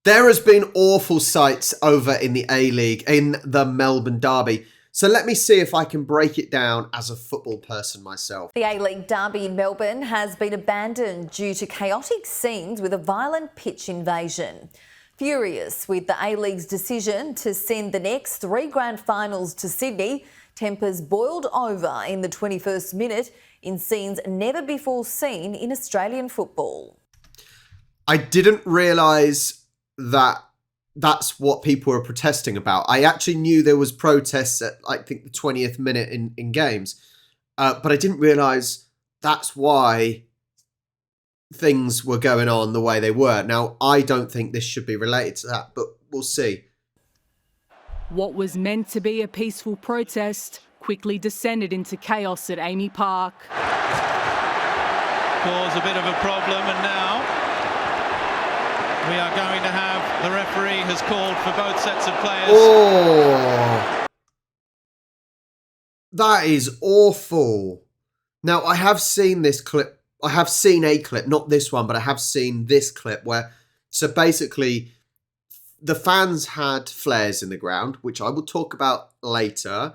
There has been awful sights over in the A-League, in the Melbourne Derby. So let me see if I can break it down as a football person myself. The A-League Derby in Melbourne has been abandoned due to chaotic scenes with a violent pitch invasion. Furious with the A-League's decision to send the next 3 grand finals to Sydney, tempers boiled over in the 21st minute in scenes never before seen in Australian football. I didn't realise that that's what people were protesting about. I actually knew there was protests at, I think, the 20th minute in games. But I didn't realise that's why things were going on the way they were. Now, I don't think this should be related to that, but we'll see. What was meant to be a peaceful protest quickly descended into chaos at Amy Park. Cause a bit of a problem, and now we are going to have, the referee has called for both sets of players. Oh, that is awful. Now, I have seen this clip. I have seen a clip, not this one, but I have seen this clip where, so basically, the fans had flares in the ground, which I will talk about later.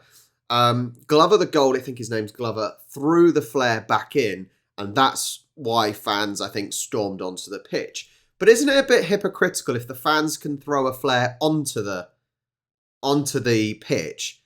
Glover, the goalie, I think his name's Glover, threw the flare back in, and that's why fans, I think, stormed onto the pitch. But isn't it a bit hypocritical if the fans can throw a flare onto the pitch?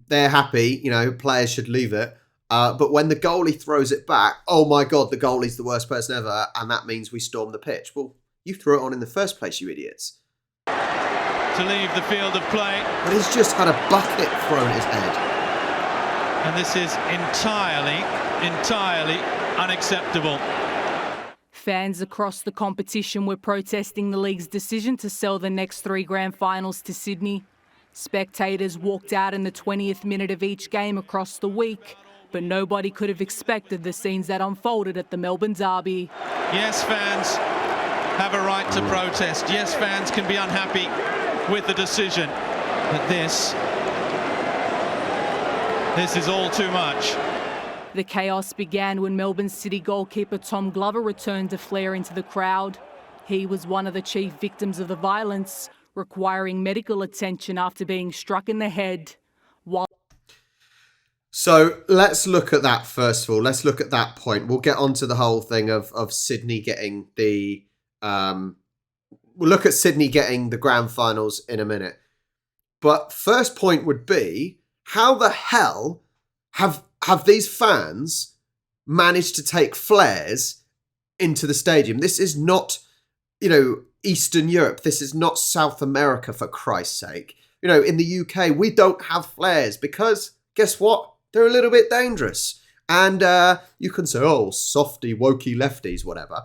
They're happy, you know, players should leave it. But when the goalie throws it back, oh my God, the goalie's the worst person ever, and that means we storm the pitch. Well, you threw it on in the first place, you idiots. To leave the field of play. But he's just had a bucket thrown at his head. And this is entirely unacceptable. Fans across the competition were protesting the league's decision to sell the next 3 grand finals to Sydney. Spectators walked out in the 20th minute of each game across the week, but nobody could have expected the scenes that unfolded at the Melbourne Derby. Yes, fans have a right to protest. Yes, fans can be unhappy with the decision. But this is all too much. The chaos began when Melbourne City goalkeeper Tom Glover returned a flare into the crowd. He was one of the chief victims of the violence, requiring medical attention after being struck in the head. So let's look at that first of all. Let's look at that point. We'll get onto the whole thing of Sydney getting the... we'll look at Sydney getting the grand finals in a minute. But first point would be, how the hell have these fans managed to take flares into the stadium? This is not, you know, Eastern Europe. This is not South America, for Christ's sake. You know, in the UK, we don't have flares because, guess what? They're a little bit dangerous. And you can say, oh, softy, wokey lefties, whatever.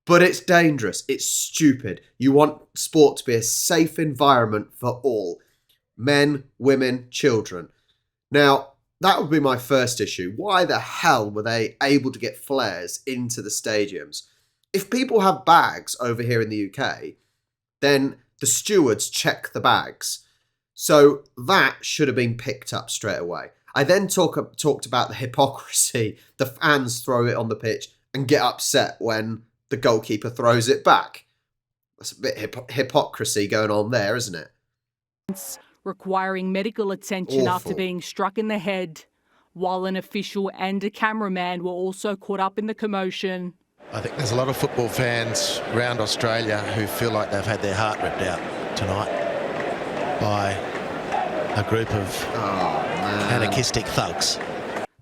But it's dangerous. It's stupid. You want sport to be a safe environment for all. Men, women, children. Now, that would be my first issue. Why the hell were they able to get flares into the stadiums? If people have bags over here in the UK, then the stewards check the bags. So that should have been picked up straight away. I then talked about the hypocrisy. The fans throw it on the pitch and get upset when the goalkeeper throws it back. That's a bit hypocrisy going on there, isn't it? Requiring medical attention after being struck in the head, while an official and a cameraman were also caught up in the commotion. I think there's a lot of football fans around Australia who feel like they've had their heart ripped out tonight by a group of anarchistic thugs.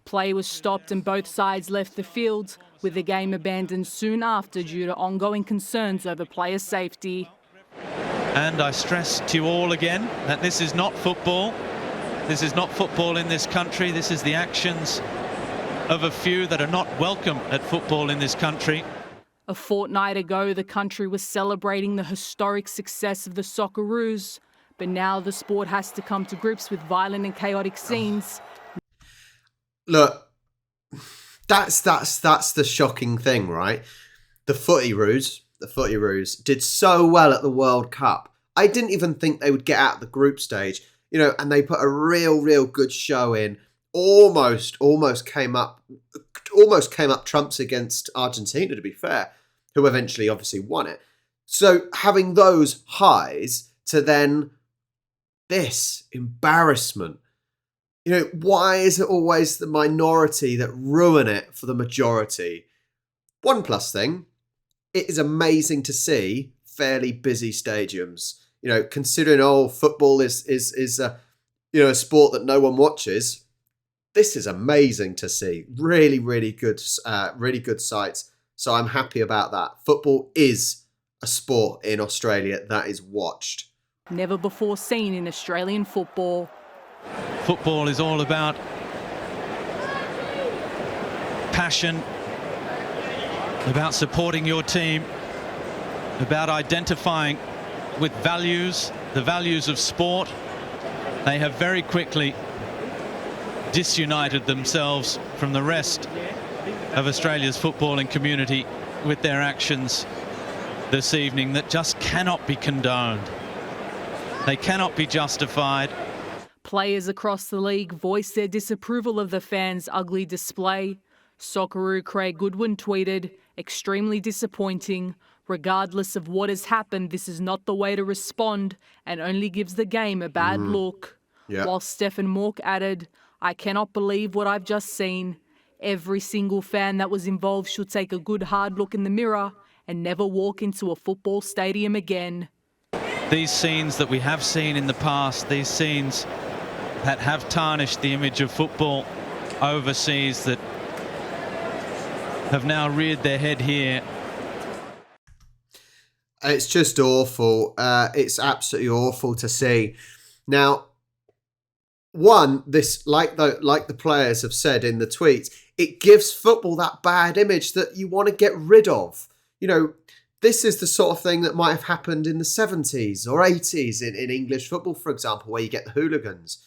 Play was stopped and both sides left the field, with the game abandoned soon after due to ongoing concerns over player safety. And I stress to you all again that this is not football. This is not football in this country. This is the actions of a few that are not welcome at football in this country. A fortnight ago, the country was celebrating the historic success of the Socceroos, but now the sport has to come to grips with violent and chaotic scenes. Look, that's the shocking thing, right? The Footy-roos did so well at the World Cup. I didn't even think they would get out of the group stage, you know, and they put a real good show in. Almost came up trumps against Argentina, to be fair, who eventually obviously won it. So having those highs to then this embarrassment, why is it always the minority that ruin it for the majority? One plus thing, it is amazing to see fairly busy stadiums. Considering football is a sport that no one watches. This is amazing to see. Really, really good sights. So I'm happy about that. Football is a sport in Australia that is watched. Never before seen in Australian football. Football is all about passion, about supporting your team, about identifying with values, the values of sport. They have very quickly disunited themselves from the rest of Australia's footballing community with their actions this evening that just cannot be condoned. They cannot be justified. Players across the league voiced their disapproval of the fans' ugly display. Socceroo Craig Goodwin tweeted, "Extremely disappointing. Regardless of what has happened, this is not the way to respond and only gives the game a bad look." Yeah. While Stephen Mork added, "I cannot believe what I've just seen. Every single fan that was involved should take a good hard look in the mirror and never walk into a football stadium again." These scenes that we have seen in the past, these scenes that have tarnished the image of football overseas, that have now reared their head here. It's just awful. It's absolutely awful to see. Now, one, this like the players have said in the tweets, it gives football that bad image that you want to get rid of. This is the sort of thing that might have happened in the 70s or 80s in English football, for example, where you get the hooligans.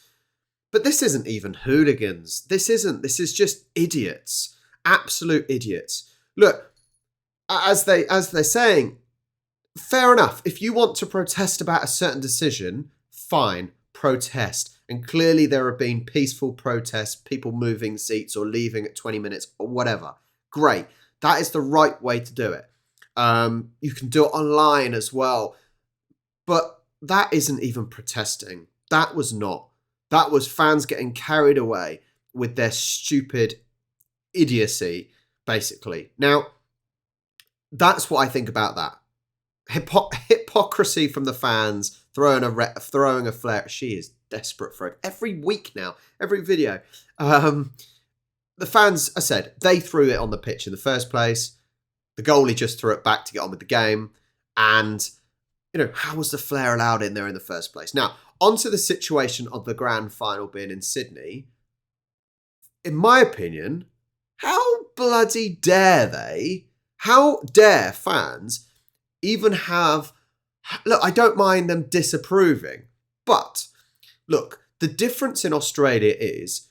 But this isn't even hooligans. This is just idiots. Absolute idiots. Look, as they're saying, fair enough. If you want to protest about a certain decision, fine, protest. And clearly there have been peaceful protests, people moving seats or leaving at 20 minutes or whatever. Great. That is the right way to do it. You can do it online as well. But that isn't even protesting. That was not. That was fans getting carried away with their stupid idiocy, basically. Now, that's what I think about that. Hypocrisy from the fans, throwing a flare. She is desperate for it. Every week now, every video. The fans, I said, they threw it on the pitch in the first place. The goalie just threw it back to get on with the game. And, how was the flare allowed in there in the first place? Now, onto the situation of the grand final being in Sydney. In my opinion, how bloody dare they? How dare fans even have... Look, I don't mind them disapproving. But, look, the difference in Australia is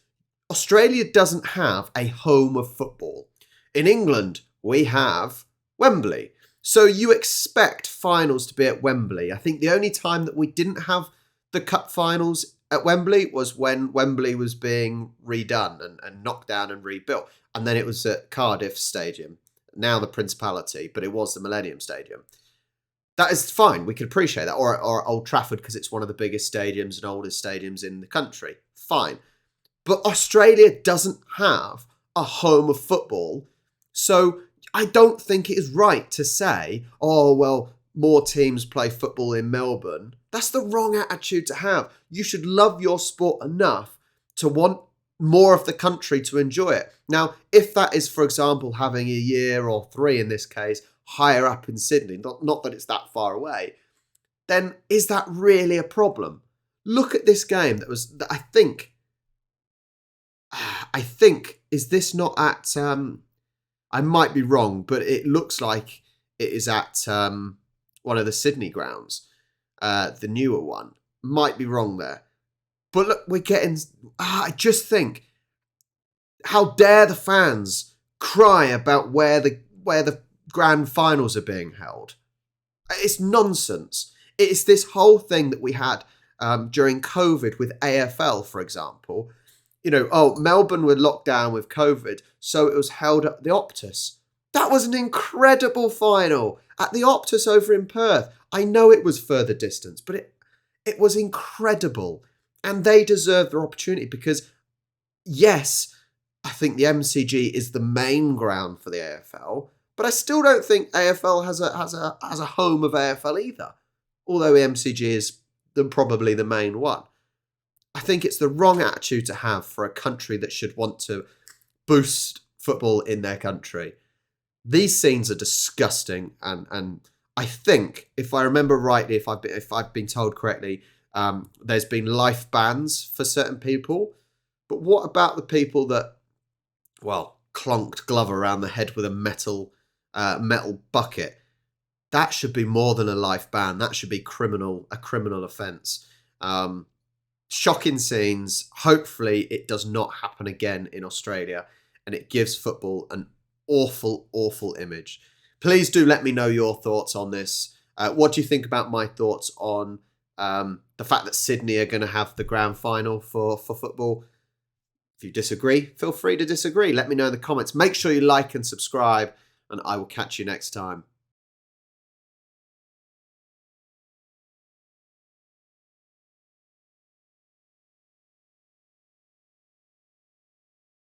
Australia doesn't have a home of football. In England, we have Wembley. So you expect finals to be at Wembley. I think the only time that we didn't have the cup finals at Wembley was when Wembley was being redone and knocked down and rebuilt. And then it was at Cardiff Stadium, now the Principality, but it was the Millennium Stadium. That is fine. We can appreciate that. Or Old Trafford, because it's one of the biggest stadiums and oldest stadiums in the country. Fine. But Australia doesn't have a home of football. So I don't think it is right to say, oh, well, more teams play football in Melbourne. That's the wrong attitude to have. You should love your sport enough to want more of the country to enjoy it. Now, if that is, for example, having a year or 3 in this case, higher up in Sydney, not that it's that far away, then is that really a problem? Look at this game that I think, is this not at, I might be wrong, but it looks like it is at one of the Sydney grounds, the newer one. Might be wrong there. But look, we're getting... I just think, how dare the fans cry about where the grand finals are being held? It's nonsense. It's this whole thing that we had during COVID with AFL, for example. Melbourne were locked down with COVID, so it was held at the Optus. That was an incredible final. at the Optus over in Perth. I know it was further distance, but it was incredible. And they deserve their opportunity because, yes, I think the MCG is the main ground for the AFL, but I still don't think AFL has a home of AFL either, although the MCG is probably the main one. I think it's the wrong attitude to have for a country that should want to boost football in their country. These scenes are disgusting, and I think, if I remember rightly, if I've been told correctly, there's been life bans for certain people. But what about the people that, well, clonked Glover around the head with a metal bucket? That should be more than a life ban. That should be a criminal offence. Shocking scenes. Hopefully it does not happen again in Australia, and it gives football an awful, awful image. Please do let me know your thoughts on this. What do you think about my thoughts on the fact that Sydney are going to have the grand final for football? If you disagree, feel free to disagree. Let me know in the comments. Make sure you like and subscribe, and I will catch you next time.